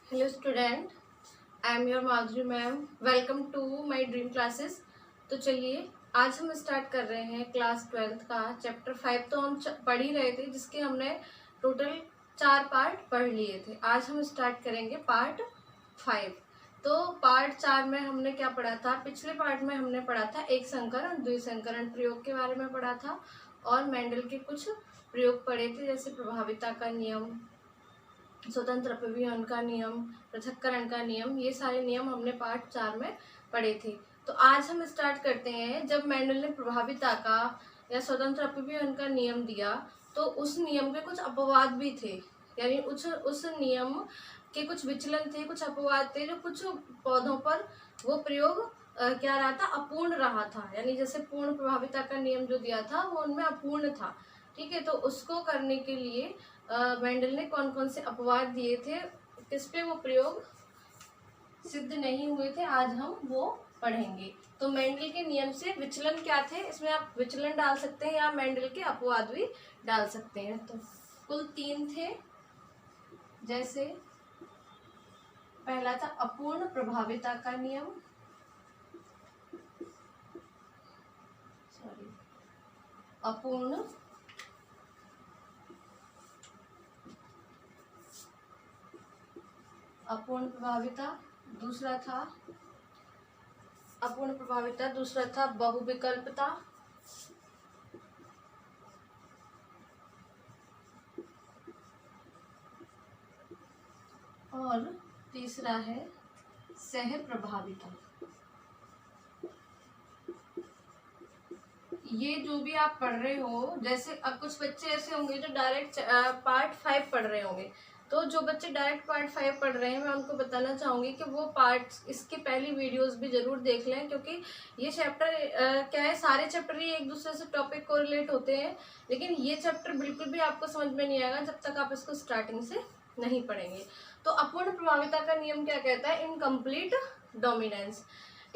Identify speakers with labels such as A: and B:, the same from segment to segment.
A: Hello student, I am your Madhuri ma'am. Welcome to my dream classes. तो चलिए आज हम स्टार्ट कर रहे हैं क्लास 12th का चैप्टर 5। तो हम पढ़ ही रहे थे जिसके हमने टोटल 4 पार्ट पढ़ लिए थे। आज हम स्टार्ट करेंगे पार्ट 5। तो पार्ट 4 में हमने क्या पढ़ा था? पिछले पार्ट में हमने पढ़ा था एक संकरण द्विसंकरण प्रयोग के बारे में पढ़ा था और मेंडल के कुछ प्रयोग पढ़े थे, जैसे प्रभाविता का नियम, स्वतंत्र अपव्यय का नियम, पृथक्करण का नियम। ये सारे नियम हमने पार्ट 4 में पढ़े थे। तो आज हम स्टार्ट करते हैं। जब मेंडल ने प्रभाविता का या स्वतंत्र अपव्यय का नियम दिया तो उस नियम के कुछ अपवाद भी थे, यानी उस नियम के कुछ विचलन थे, कुछ अपवाद थे, जो कुछ पौधों पर वो प्रयोग क्या रहा था, अपूर्ण रहा था। यानी जैसे पूर्ण प्रभाविता का नियम जो दिया था वो उनमें अपूर्ण था। ठीक है, तो उसको करने के लिए मेंडल ने कौन कौन से अपवाद दिए थे, किस पे वो प्रयोग सिद्ध नहीं हुए थे, आज हम वो पढ़ेंगे। तो मेंडल के नियम से विचलन क्या थे, इसमें आप विचलन डाल सकते हैं या मेंडल के अपवाद भी डाल सकते हैं। तो कुल 3 थे। जैसे पहला था अपूर्ण प्रभाविता का नियम, अपूर्ण प्रभाविता। दूसरा था अपूर्ण प्रभाविता, दूसरा था बहुविकल्पता, और तीसरा है सह प्रभाविता। ये जो भी आप पढ़ रहे हो, जैसे अब कुछ बच्चे ऐसे होंगे जो डायरेक्ट पार्ट 5 पढ़ रहे होंगे, तो जो बच्चे डायरेक्ट पार्ट 5 पढ़ रहे हैं मैं उनको बताना चाहूँगी कि वो पार्ट्स, इसकी पहली वीडियोस भी जरूर देख लें, क्योंकि ये चैप्टर क्या है, सारे चैप्टर ही एक दूसरे से टॉपिक को रिलेट होते हैं, लेकिन ये चैप्टर बिल्कुल भी आपको समझ में नहीं आएगा जब तक आप इसको स्टार्टिंग से नहीं पढ़ेंगे। तो अपूर्ण प्रभाविता का नियम क्या कहता है? Incomplete dominance.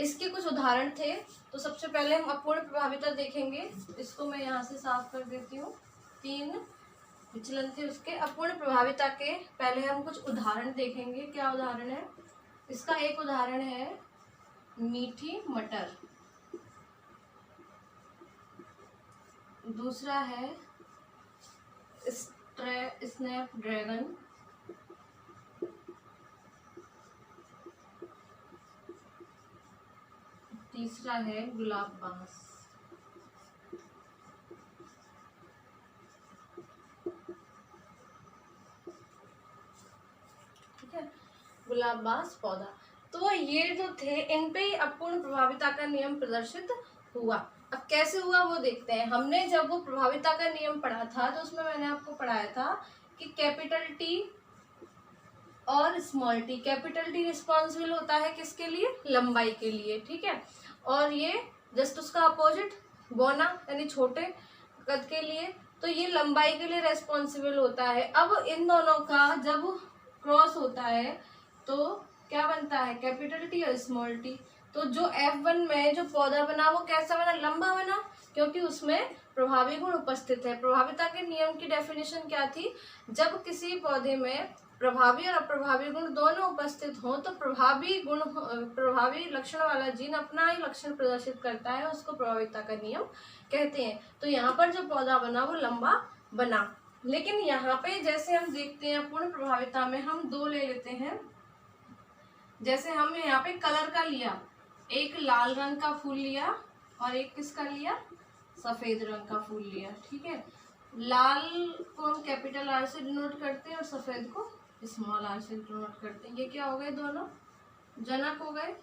A: इसके कुछ उदाहरण थे। तो सबसे पहले हम अपूर्ण प्रभाविता देखेंगे। इसको मैं यहाँ से साफ कर देती हूँ। 3 विचलन थे उसके। अपूर्ण प्रभाविता के पहले हम कुछ उदाहरण देखेंगे। क्या उदाहरण है इसका? एक उदाहरण है मीठी मटर, दूसरा है स्नैपड्रैगन, तीसरा है गुलाब बांस। ठीक है, गुलाब बांस पौधा। तो ये जो थे, इन पे अपूर्ण प्रभाविता का नियम प्रदर्शित हुआ। अब कैसे हुआ वो देखते हैं। हमने जब वो प्रभाविता का नियम पढ़ा था तो उसमें मैंने आपको पढ़ाया था कि कैपिटल टी और small T. Capital T responsible होता है किसके लिए? लंबाई के लिए। ठीक है, और ये जस्ट उसका अपोजिट बोना यानी छोटे कद के लिए, तो ये लंबाई के लिए रेस्पॉन्सिबल होता है। अब इन दोनों का जब क्रॉस होता है तो क्या बनता है? कैपिटल टी और स्मॉल टी। तो जो F1 में जो पौधा बना वो कैसा बना? लंबा बना, क्योंकि उसमें प्रभावी गुण उपस्थित है। प्रभाविता के नियम की डेफिनेशन क्या थी? जब किसी पौधे में प्रभावी और अप्रभावी गुण दोनों उपस्थित हों तो प्रभावी लक्षण वाला जीन अपना ही लक्षण प्रदर्शित करता है, उसको प्रभाविता का नियम कहते हैं। तो यहाँ पर जो पौधा बना वो लंबा बना। लेकिन यहाँ पे जैसे हम देखते हैं पूर्ण प्रभाविता में हम 2 ले लेते हैं। जैसे हम यहाँ पे कलर का लिया, एक लाल रंग का फूल लिया और एक किसका लिया? सफेद रंग का फूल लिया। ठीक है, लाल को हम कैपिटल आर से डिनोट करते हैं और सफेद को स्मॉल आर से डिनोट करते हैं। ये क्या हो गए? दोनों जनक हो गए।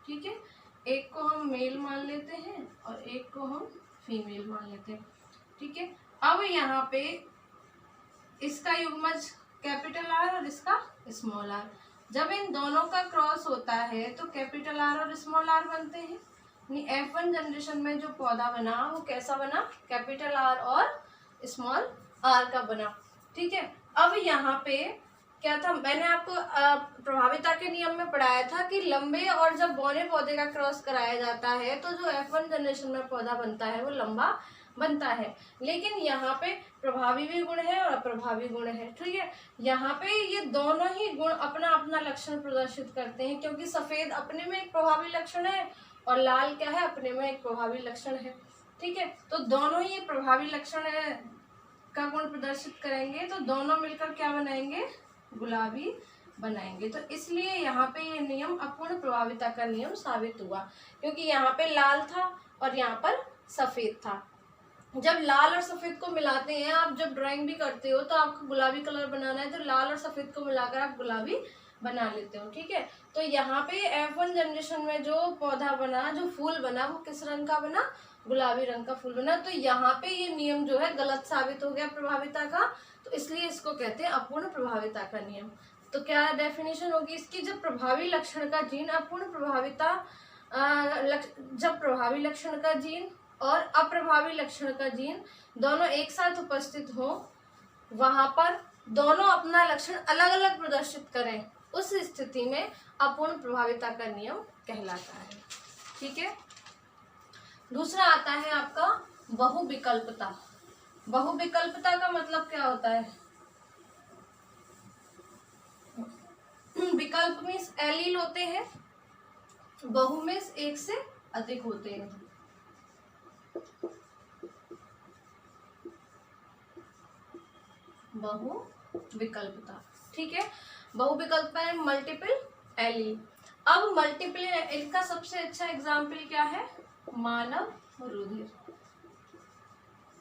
A: ठीक है, एक को हम मेल मान लेते हैं और एक को हम फीमेल मान लेते हैं। ठीक है, अब यहाँ पे इसका युग्मज कैपिटल आर और इसका स्मॉल आर। जब इन दोनों का क्रॉस होता है तो कैपिटल आर और स्मॉल आर बनते हैं। F1 जनरेशन में जो पौधा बना वो कैसा बना? कैपिटल आर और स्मॉल आर का बना। ठीक है, अब यहाँ पे क्या था? मैंने आपको प्रभाविता के नियम में पढ़ाया था कि लंबे और जब बौने पौधे का क्रॉस कराया जाता है तो जो F1 जनरेशन में पौधा बनता है वो लंबा बनता है। लेकिन यहाँ पे प्रभावी भी गुण है और अप्रभावी गुण है, ठीक है। यहाँ पे ये दोनों ही गुण अपना अपना लक्षण प्रदर्शित करते हैं, क्योंकि सफेद अपने में एक प्रभावी लक्षण है और लाल क्या है, अपने में एक प्रभावी लक्षण है, ठीक है। तो दोनों ही प्रभावी लक्षण का गुण प्रदर्शित करेंगे, तो दोनों मिलकर क्या बनाएंगे, गुलाबी बनाएंगे। तो इसलिए यहाँ पे ये नियम अपूर्ण प्रभाविता का नियम साबित हुआ, क्योंकि यहाँ पे लाल था और यहाँ पर सफेद था। जब लाल और सफेद को मिलाते हैं, आप जब ड्राइंग भी करते हो तो आपको गुलाबी कलर बनाना है, तो लाल और सफेद को मिलाकर आप गुलाबी बना लेते हो, ठीक है। तो यहाँ पे F1 जनरेशन में जो पौधा बना, जो फूल बना, वो किस रंग का बना, गुलाबी रंग का फूल बना। तो यहाँ पे ये नियम जो है गलत साबित हो गया प्रभाविता का, तो इसलिए इसको कहते हैं अपूर्ण प्रभाविता का नियम। तो क्या डेफिनेशन होगी इसकी, जब प्रभावी लक्षण का जीन अपूर्ण प्रभाविता जब प्रभावी लक्षण का जीन और अप्रभावी लक्षण का जीन दोनों एक साथ उपस्थित हो, वहां पर दोनों अपना लक्षण अलग अलग प्रदर्शित करें, उस स्थिति में अपूर्ण प्रभाविता का नियम कहलाता है, ठीक है। दूसरा आता है आपका बहुविकल्पता। बहुविकल्पता का मतलब क्या होता है, विकल्प में एलील होते हैं, बहु में एक से अधिक होते हैं। बहुविकल्पता, ठीक है। बहुविकल्पता है मल्टीपल एलील। अब मल्टीपल एलील का सबसे अच्छा एग्जाम्पल क्या है, मानव रुधिर।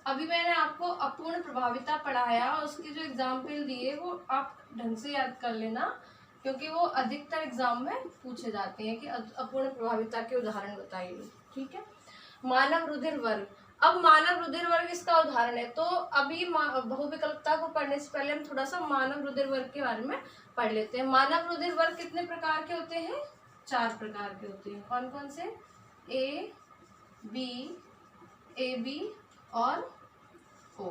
A: अभी मैंने आपको अपूर्ण प्रभाविता पढ़ाया, उसके जो एग्जाम्पल दिए वो आप ढंग से याद कर लेना, क्योंकि वो अधिकतर एग्जाम में पूछे जाते हैं कि अपूर्ण प्रभाविता के उदाहरण बताइए, ठीक है। मानव रुधिर वर्ग। अब मानव रुधिर वर्ग इसका उदाहरण है, तो अभी बहुविकल्पता को पढ़ने से पहले हम थोड़ा सा मानव रुधिर वर्ग के बारे में पढ़ लेते हैं। मानव रुधिर वर्ग कितने प्रकार के होते हैं, 4 प्रकार के होते हैं। कौन कौन से, ए बी और ओ,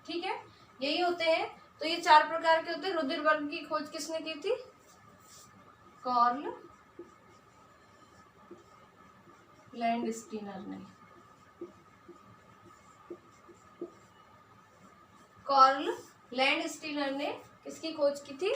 A: ठीक है, यही होते हैं। तो ये 4 प्रकार के होते हैं। रुधिर वर्ग की खोज किसने की थी, कार्ल लैंडस्टीनर ने। कार्ल लैंडस्टीनर ने किसकी खोज की थी,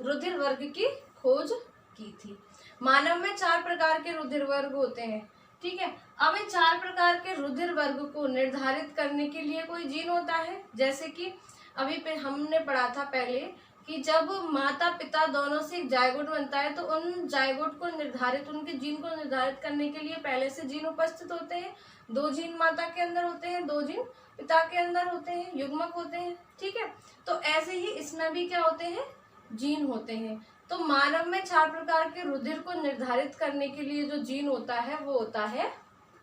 A: रुधिर वर्ग की खोज की थी। मानव में 4 प्रकार के रुधिर वर्ग होते हैं, ठीक है। अब इन 4 प्रकार के रुधिर वर्ग को निर्धारित करने के लिए कोई जीन होता है, जैसे कि अभी पे हमने पढ़ा था पहले कि जब माता पिता दोनों से एक जायगोट बनता है, तो उन जायगोट को निर्धारित, उनके जीन को निर्धारित करने के लिए पहले से जीन उपस्थित होते हैं। 2 जीन माता के अंदर होते हैं, 2 जीन पिता के अंदर होते हैं, युग्मक होते हैं, ठीक है। तो ऐसे ही इसमें भी क्या होते हैं, जीन होते हैं। तो मानव में 4 प्रकार के रुधिर को निर्धारित करने के लिए जो जीन होता है वो होता है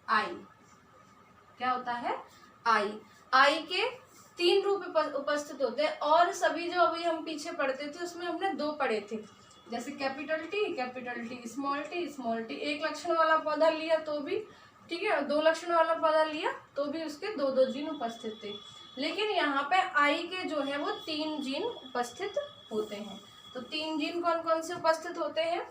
A: आई। क्या होता है, आई। आई के 3 रूप उपस्थित होते हैं, और सभी जो अभी हम पीछे पढ़ते थे उसमें हमने 2 पढ़े थे, जैसे कैपिटल टी, स्मॉल टी। 1 लक्षण वाला पौधा लिया तो भी, ठीक है, 2 लक्षण वाला पौधा लिया तो भी उसके 2-2 जीन उपस्थित थे। लेकिन यहाँ पे आई के जो है वो 3 जीन उपस्थित होते हैं। तो 3 जीन कौन कौन से उपस्थित होते हैं,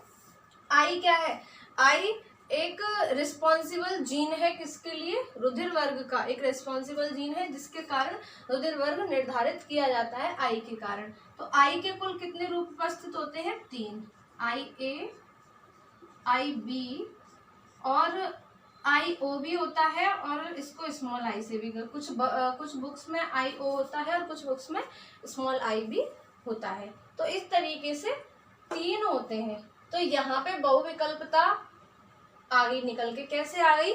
A: आई क्या है, आई एक रिस्पॉन्सिबल जीन है, किसके लिए, रुधिर वर्ग का एक रिस्पॉन्सिबल जीन है, जिसके कारण रुधिर वर्ग निर्धारित किया जाता है आई के कारण। तो आई के कुल कितने रूप उपस्थित होते हैं, 3, आई ए, आई बी और आई ओ भी होता है, और इसको स्मॉल आई से भी कुछ बुक्स में आई ओ होता है और कुछ बुक्स में स्मॉल आई भी होता है। तो इस तरीके से 3 होते हैं। तो यहाँ पे बहुविकल्पता आगे निकल के कैसे आ गई,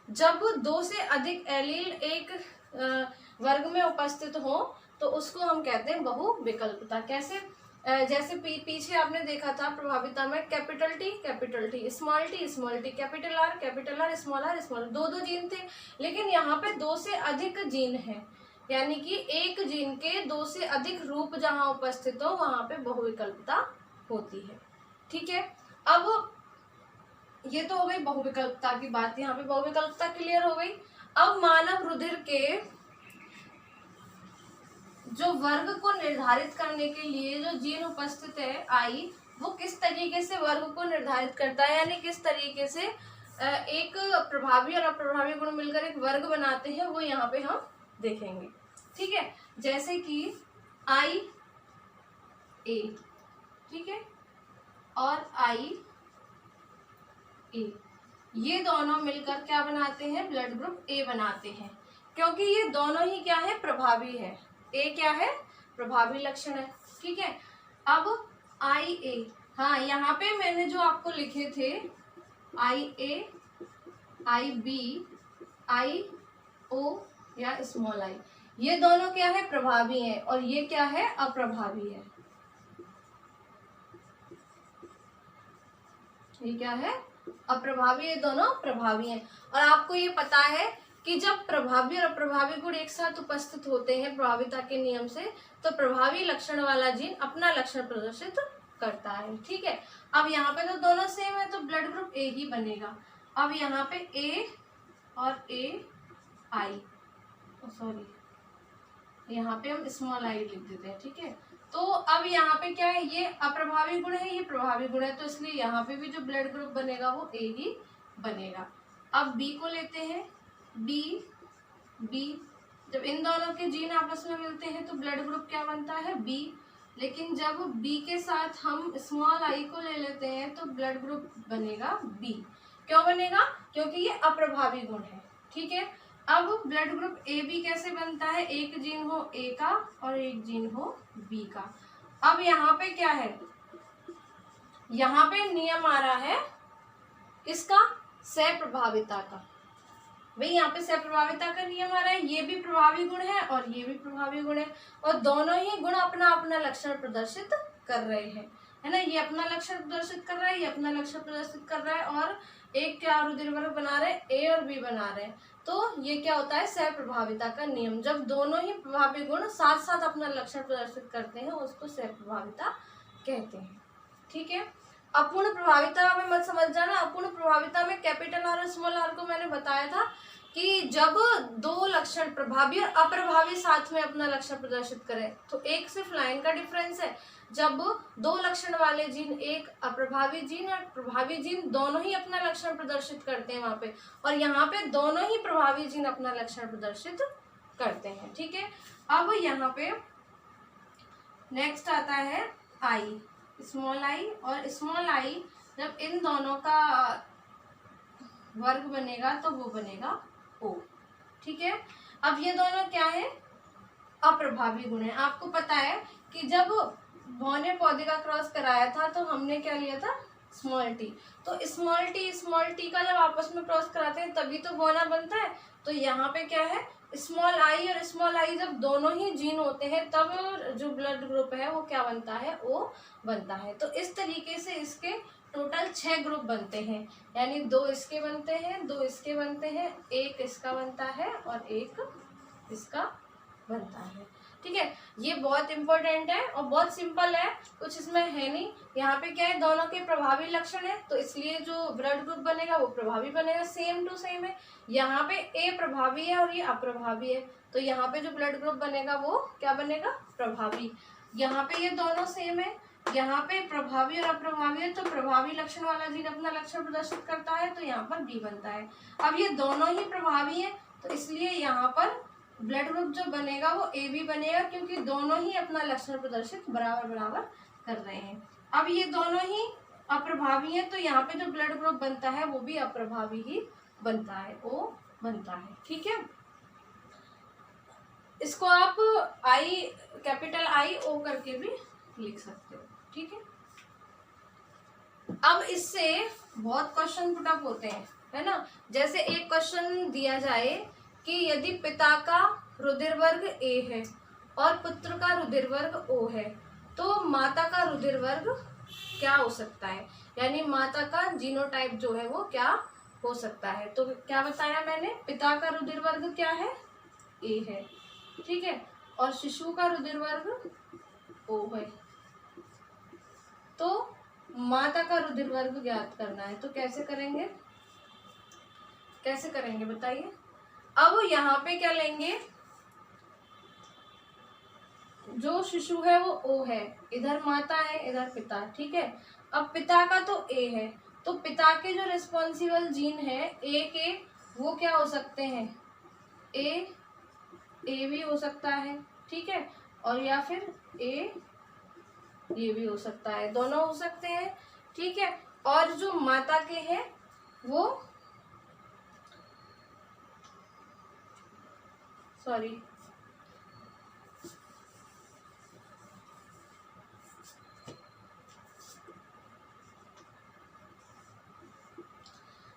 A: जब 2 से अधिक एलील एक वर्ग में उपस्थित हो तो उसको हम कहते हैं बहुविकल्पता। कैसे, जैसे पीछे आपने देखा था प्रभाविता में capital T, small T, capital R, small R, 2-2 gene थे। लेकिन यहाँ पे 2 से अधिक जीन है, यानी कि एक जीन के 2 से अधिक रूप जहाँ उपस्थित हो वहां पे बहुविकल्पता होती है, ठीक है। अब ये तो हो गई बहुविकल्पता की बात, यहाँ पे बहुविकल्पता क्लियर हो गई। अब मानव रुधिर के जो वर्ग को निर्धारित करने के लिए जो जीन उपस्थित है आई, वो किस तरीके से वर्ग को निर्धारित करता है, यानी किस तरीके से एक प्रभावी और अप्रभावी गुण मिलकर एक वर्ग बनाते हैं, वो यहाँ पे हम देखेंगे। ठीक है, जैसे कि आई ए, ठीक है, और आई ए, ये दोनों मिलकर क्या बनाते हैं, ब्लड ग्रुप ए बनाते हैं, क्योंकि ये दोनों ही क्या है, प्रभावी है। ए क्या है, प्रभावी लक्षण है। ठीक है, अब आई ए, हाँ यहाँ पे मैंने जो आपको लिखे थे आई ए, आई बी, आई ओ या स्मॉल आई, ये दोनों क्या है, प्रभावी हैं, और ये क्या है, अप्रभावी है। ये क्या है, अप्रभावी, ये दोनों प्रभावी हैं। और आपको ये पता है कि जब प्रभावी और अप्रभावी गुण एक साथ उपस्थित होते हैं प्रभाविता के नियम से, तो प्रभावी लक्षण वाला जीन अपना लक्षण प्रदर्शित करता है। ठीक है, अब यहाँ पे तो दोनों सेम है, तो ब्लड ग्रुप ए ही बनेगा। अब यहाँ पे ए और ए आई, सॉरी यहाँ पे हम स्मॉल आई लिख देते हैं। ठीक है, तो अब यहाँ पे क्या है, ये अप्रभावी गुण है, ये प्रभावी गुण है, तो इसलिए यहाँ पे भी जो ब्लड ग्रुप बनेगा वो ए ही बनेगा। अब बी को लेते हैं, बी बी, जब इन दोनों के जीन आपस में मिलते हैं तो ब्लड ग्रुप क्या बनता है, बी। लेकिन जब बी के साथ हम स्मॉल आई को ले लेते हैं तो ब्लड ग्रुप बनेगा बी। क्यों बनेगा, क्योंकि ये अप्रभावी गुण है। ठीक है, अब ब्लड ग्रुप ए बी कैसे बनता है, एक जीन हो ए का और एक जीन हो बी का। अब यहाँ पे क्या है, यहाँ पे नियम आ रहा है किसका, सहप्रभाविता का। भाई यहाँ पे सहप्रभाविता का नियम आ रहा है, ये भी प्रभावी गुण है और ये भी प्रभावी गुण है, और दोनों ही गुण अपना अपना लक्षण प्रदर्शित कर रहे हैं, है ना। ये अपना लक्षण प्रदर्शित कर रहा है, ये अपना लक्षण प्रदर्शित कर रहा है, और एक क्या रुधिर वर्ग बना रहे हैं, ए और बी बना रहे हैं। तो ये क्या होता है, सहप्रभाविता का नियम। जब दोनों ही प्रभावी गुण साथ साथ अपना लक्षण प्रदर्शित करते हैं उसको सहप्रभाविता कहते हैं। ठीक है, अपूर्ण प्रभाविता में मत समझ जाना। अपूर्ण प्रभाविता में कैपिटल आर और स्मॉल आर को मैंने बताया था कि जब दो लक्षण प्रभावी और अप्रभावी साथ में अपना लक्षण प्रदर्शित करें, तो एक सिर्फ लाइन का डिफरेंस है। जब दो लक्षण वाले जीन, एक अप्रभावी जीन और प्रभावी जीन, दोनों ही अपना लक्षण प्रदर्शित करते हैं वहां पे, और यहाँ पे दोनों ही प्रभावी जीन अपना लक्षण प्रदर्शित करते हैं। ठीक है, अब यहाँ पे नेक्स्ट आता है आई, स्मॉल आई और स्मॉल आई, जब इन दोनों का वर्ग बनेगा तो वो बनेगा ओ। ठीक है, अब ये दोनों क्या है, अप्रभावी गुण है। आपको पता है कि जब भौ ने पौधे का क्रॉस कराया था तो हमने क्या लिया था, स्मॉल टी। तो स्मॉल टी का जब आपस में क्रॉस कराते हैं तभी तो बौना बनता है। तो यहाँ पे क्या है, स्मॉल आई और स्मॉल आई जब दोनों ही जीन होते हैं तब जो ब्लड ग्रुप है वो क्या बनता है, ओ बनता है। तो इस तरीके से इसके टोटल 6 ग्रुप बनते हैं, यानी 2 इसके बनते हैं, 2 इसके बनते हैं, एक इसका बनता है और एक इसका बनता है। ठीक है, ये बहुत इंपॉर्टेंट है और बहुत सिंपल है, कुछ इसमें है नहीं। यहाँ पे क्या है, दोनों के प्रभावी लक्षण है तो इसलिए जो ब्लड ग्रुप बनेगा वो प्रभावी बनेगा, सेम टू सेम है। यहाँ पे ए प्रभावी है और ये अप्रभावी है, तो यहाँ पे जो ब्लड ग्रुप बनेगा वो क्या बनेगा, प्रभावी। यहाँ पे ये दोनों सेम है, यहाँ पे प्रभावी और अप्रभावी है, तो प्रभावी लक्षण वाला जीन अपना लक्षण प्रदर्शित करता है, तो यहाँ पर बी बनता है। अब ये दोनों ही प्रभावी है तो इसलिए यहाँ पर ब्लड ग्रुप जो बनेगा वो ए बी बनेगा, क्योंकि दोनों ही अपना लक्षण प्रदर्शित बराबर बराबर कर रहे हैं। अब ये दोनों ही अप्रभावी हैं तो यहाँ पे जो ब्लड ग्रुप बनता है वो भी अप्रभावी ही बनता है, ओ बनता है। ठीक है, इसको आप आई, कैपिटल आई ओ करके भी लिख सकते हो। ठीक है, अब इससे बहुत क्वेश्चन पुट अप होते हैं, है ना। जैसे एक क्वेश्चन दिया जाए कि यदि पिता का रुधिर वर्ग ए है और पुत्र का रुधिर वर्ग ओ है, तो माता का रुधिर वर्ग क्या हो सकता है, यानी माता का जीनोटाइप जो है वो क्या हो सकता है। तो क्या बताया मैंने, पिता का रुधिर वर्ग क्या है, ए है, ठीक है, और शिशु का रुधिर वर्ग ओ है। तो माता का रुधिर वर्ग ज्ञात करना है, तो कैसे करेंगे, कैसे करेंगे बताइए। अब यहाँ पे क्या लेंगे, जो शिशु है वो ओ है, इधर माता है इधर पिता, ठीक है। अब पिता का तो ए है तो पिता के जो रिस्पॉन्सिबल जीन है ए के, वो क्या हो सकते हैं, ए भी हो सकता है, ठीक है, और या फिर ए ये भी हो सकता है, दोनों हो सकते हैं, ठीक है। और जो माता के हैं वो सॉरी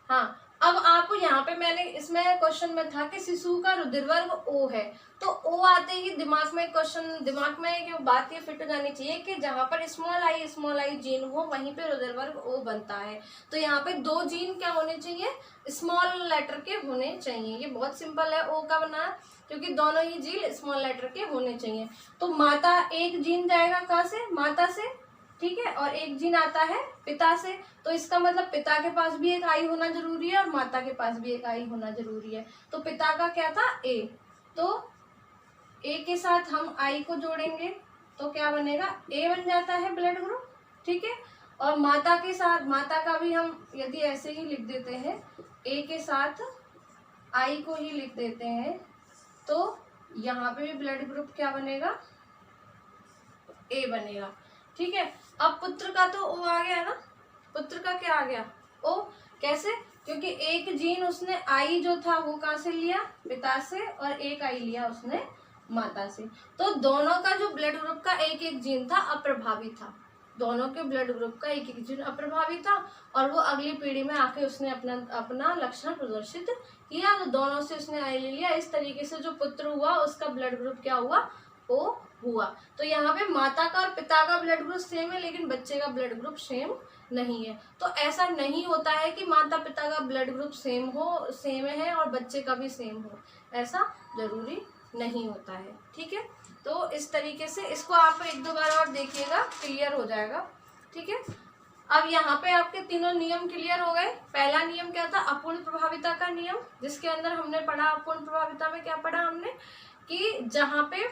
A: हाँ, अब आपको यहाँ पे मैंने इसमें क्वेश्चन में था कि शिशु का रुधिरवर्ग ओ है, तो ओ आते ही दिमाग में एक बात ये फिट हो जानी चाहिए कि जहाँ पर स्मॉल आई जीन हो वहीं पे रुधिरवर्ग ओ बनता है। तो यहाँ पे 2 जीन क्या होने चाहिए, स्मॉल लेटर के होने चाहिए। ये बहुत सिंपल है ओ का बना, क्योंकि दोनों ही जीन स्मॉल लेटर के होने चाहिए। तो माता एक जीन जाएगा कहाँ से, माता से, ठीक है, और एक जीन आता है पिता से। तो इसका मतलब पिता के पास भी एक आई होना जरूरी है और माता के पास भी एक आई होना जरूरी है। तो पिता का क्या था, ए, तो ए के साथ हम आई को जोड़ेंगे तो क्या बनेगा, ए बन जाता है ब्लड ग्रुप, ठीक है। और माता के साथ, माता का भी हम यदि ऐसे ही लिख देते हैं, ए के साथ आई को ही लिख देते हैं, तो यहाँ पे भी ब्लड ग्रुप क्या बनेगा, ए बनेगा, ठीक है। अब पुत्र का तो ओ आ गया ना, पुत्र का क्या आ गया, ओ, कैसे, क्योंकि एक जीन उसने आई जो था वो कहाँ से लिया, पिता से, और एक आई लिया उसने माता से। तो दोनों का जो ब्लड ग्रुप का एक एक जीन था अप्रभावी था, दोनों के ब्लड ग्रुप का एक एक जीन अप्रभावी था, और वो अगली पीढ़ी में आके उसने अपना लक्षण प्रदर्शित किया, तो दोनों से उसने आई ले लिया। इस तरीके से जो पुत्र हुआ उसका ब्लड ग्रुप क्या हुआ, ओ हुआ। तो यहाँ पे माता का और पिता का ब्लड ग्रुप सेम है, लेकिन बच्चे का ब्लड ग्रुप सेम नहीं है। तो ऐसा नहीं होता है कि माता पिता का ब्लड ग्रुप सेम है और बच्चे का भी सेम हो, ऐसा जरूरी नहीं होता है, ठीक है। तो इस तरीके से इसको आप 1-2 बार और देखिएगा, क्लियर हो जाएगा, ठीक है। अब यहाँ पे आपके तीनों नियम क्लियर हो गए। पहला नियम क्या था, अपूर्ण प्रभाविता का नियम, जिसके अंदर हमने पढ़ा, अपूर्ण प्रभाविता में क्या पढ़ा हमने, कि जहाँ पे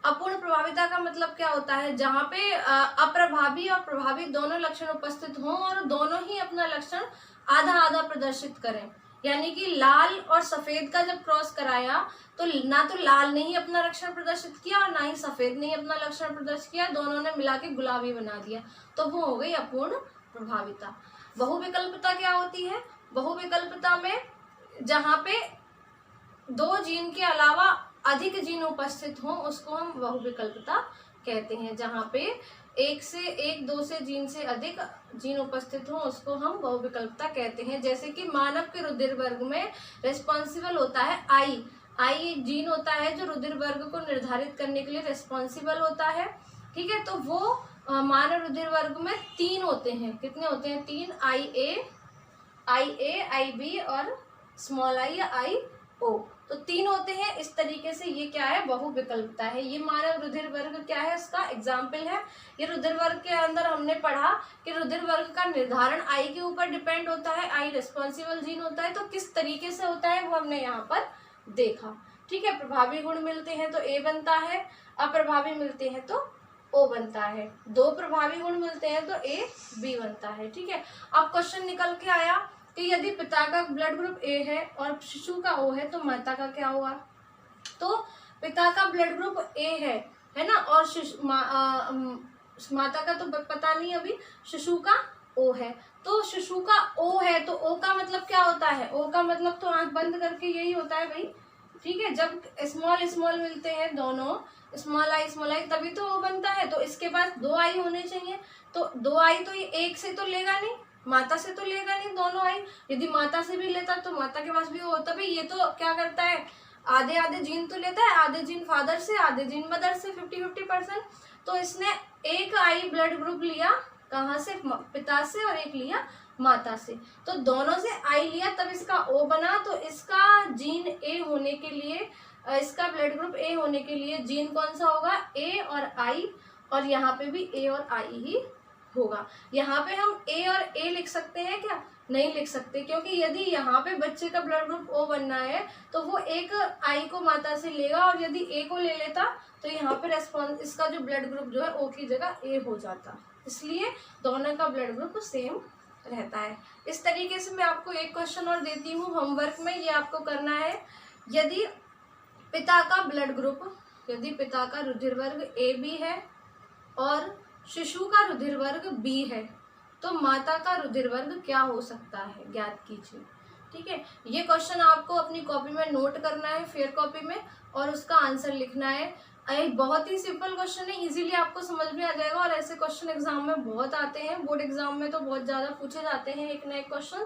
A: अपूर्ण प्रभाविता का मतलब क्या होता है, जहाँ पे अप्रभावी और प्रभावी दोनों लक्षण उपस्थित हों और दोनों ही अपना लक्षण आधा आधा प्रदर्शित करें। यानी कि लाल और सफेद का जब क्रॉस कराया तो ना तो लाल ने ही अपना लक्षण प्रदर्शित किया और ना ही सफेद ने ही अपना लक्षण प्रदर्शित किया, दोनों ने मिला के गुलाबी बना दिया, तो वो हो गई अपूर्ण प्रभाविता। बहुविकल्पता क्या होती है, बहुविकल्पता में जहाँ पे 2 जीन के अलावा अधिक जीन उपस्थित हों उसको हम बहुविकल्पता कहते हैं। जहाँ पे 1-2 से जीन से अधिक जीन उपस्थित हों उसको हम बहुविकल्पता कहते हैं। जैसे कि मानव के रुधिर वर्ग में रिस्पॉन्सिबल होता है आई एक जीन होता है जो रुधिर वर्ग को निर्धारित करने के लिए रिस्पॉन्सिबल होता है, ठीक है। तो वो मानव रुधिर वर्ग में 3 होते हैं, कितने होते हैं, 3, आई बी और स्मॉल आई या आई ओ, तो 3 होते हैं। इस तरीके से ये क्या है, बहुविकल्पता है। ये मानव रुधिर वर्ग क्या है, इसका एग्जाम्पल है। ये रुधिर वर्ग के अंदर हमने पढ़ा कि रुधिर वर्ग का निर्धारण आई के ऊपर डिपेंड होता है, आई रिस्पॉन्सिबल जीन होता है, तो किस तरीके से होता है वो हमने यहाँ पर देखा, ठीक है। प्रभावी गुण मिलते हैं तो ए बनता है, अप्रभावी मिलते हैं तो ओ बनता है, 2 प्रभावी गुण मिलते हैं तो ए बी बनता है, ठीक है। अब क्वेश्चन निकल के आया कि यदि पिता का ब्लड ग्रुप ए है और शिशु का ओ है तो माता का क्या हुआ। तो पिता का ब्लड ग्रुप ए है ना, और माता का तो पता नहीं अभी, शिशु का ओ है। तो शिशु का ओ है तो ओ का मतलब क्या होता है, ओ का मतलब तो आंख बंद करके यही होता है भाई, ठीक है। जब स्मॉल मिलते हैं दोनों, स्मॉल आई तभी तो ओ बनता है। तो इसके पास 2 आई होने चाहिए, तो 2 आई तो ये एक से तो लेगा नहीं, माता से तो लेगा नहीं दोनों आई। यदि माता से भी लेता तो माता के पास भी वो होता, भाई ये तो क्या करता है, आधे आधे जीन तो लेता है, आधे जीन फादर से आधे जीन मदर से, 50-50%। तो इसने एक आई ब्लड ग्रुप लिया कहाँ से, पिता से, और एक लिया माता से, तो दोनों से आई लिया तब इसका ओ बना। तो इसका जीन ए होने के लिए, इसका ब्लड ग्रुप ए होने के लिए जीन कौन सा होगा, ए और आई, और यहाँ पे भी ए और आई ही होगा। यहाँ पे हम ए और ए लिख सकते हैं क्या, नहीं लिख सकते, क्योंकि यदि यहाँ पे बच्चे का ब्लड ग्रुप ओ बनना है तो वो एक आई को माता से लेगा, और यदि ए को ले लेता तो यहाँ पे इसका जो ब्लड ग्रुप जो है ओ की जगह ए हो जाता। इसलिए दोनों का ब्लड ग्रुप सेम रहता है। इस तरीके से मैं आपको एक क्वेश्चन और देती हूँ होमवर्क में, ये आपको करना है। यदि पिता का ब्लड ग्रुप, यदि पिता का रुधिर वर्ग AB है और शिशु का रुधिर वर्ग B है, तो माता का रुधिर वर्ग क्या हो सकता है, ज्ञात कीजिए। ठीक है, ये क्वेश्चन आपको अपनी कॉपी में नोट करना है, फेयर कॉपी में, और उसका आंसर लिखना है। बहुत ही सिंपल क्वेश्चन है, इजीली आपको समझ में आ जाएगा। और ऐसे क्वेश्चन एग्जाम में बहुत आते हैं, बोर्ड एग्जाम में तो बहुत ज़्यादा पूछे जाते हैं एक नए क्वेश्चन।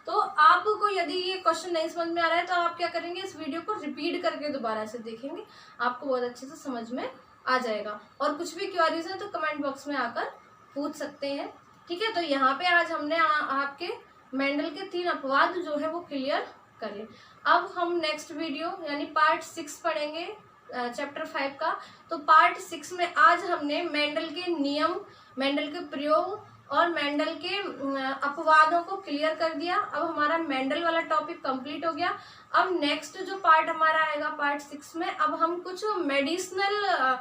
A: तो आपको यदि ये क्वेश्चन नहीं समझ में आ रहा है तो आप क्या करेंगे, इस वीडियो को रिपीट करके दोबारा से देखेंगे, आपको बहुत अच्छे से समझ में आ जाएगा। और कुछ भी क्वेरीज है तो कमेंट बॉक्स में आकर पूछ सकते हैं। ठीक है, तो यहाँ पे आज हमने आपके मेंडल के 3 अपवाद जो है वो क्लियर करे। अब हम नेक्स्ट वीडियो यानी पार्ट 6 पढ़ेंगे चैप्टर 5 का। तो पार्ट 6 में आज हमने मेंडल के नियम, मेंडल के प्रयोग और मेंडल के अपवादों को क्लियर कर दिया। अब हमारा मेंडल वाला टॉपिक कंप्लीट हो गया। अब नेक्स्ट जो पार्ट हमारा आएगा पार्ट 6 में, अब हम कुछ मेडिसिनल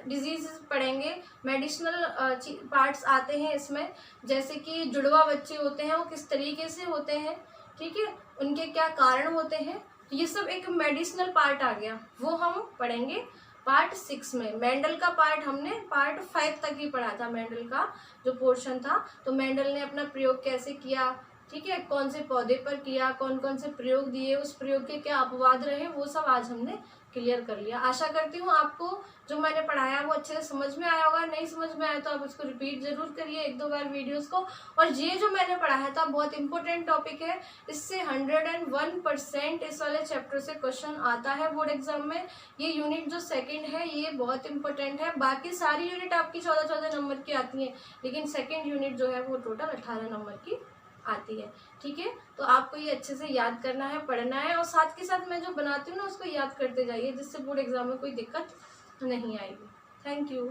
A: डिजीज पढ़ेंगे। मेडिसिनल पार्ट्स आते हैं इसमें, जैसे कि जुड़वा बच्चे होते हैं वो किस तरीके से होते हैं, ठीक है, उनके क्या कारण होते हैं, तो ये सब एक मेडिसिनल पार्ट आ गया, वो हम पढ़ेंगे पार्ट 6 में। मेंडल का पार्ट हमने पार्ट 5 तक ही पढ़ा था, मेंडल का जो पोर्शन था। तो मेंडल ने अपना प्रयोग कैसे किया, ठीक है, कौन से पौधे पर किया, कौन कौन से प्रयोग दिए, उस प्रयोग के क्या अपवाद रहे, वो सब आज हमने क्लियर कर लिया। आशा करती हूँ आपको जो मैंने पढ़ाया वो अच्छे से समझ में आया होगा। नहीं समझ में आया तो आप उसको रिपीट जरूर करिए 1-2 बार वीडियोस को। और ये जो मैंने पढ़ाया था बहुत इंपॉर्टेंट टॉपिक है, इससे 101% इस वाले चैप्टर से क्वेश्चन आता है बोर्ड एग्जाम में। ये यूनिट जो 2nd है ये बहुत इंपॉर्टेंट है। बाकी सारी यूनिट आपकी 14-14 नंबर की आती है, लेकिन 2nd यूनिट जो है वो टोटल 18 नंबर की आती है। ठीक है, तो आपको ये अच्छे से याद करना है, पढ़ना है, और साथ के साथ मैं जो बनाती हूँ ना उसको याद करते जाइए, जिससे बोर्ड एग्जाम में कोई दिक्कत नहीं आएगी। Thank you.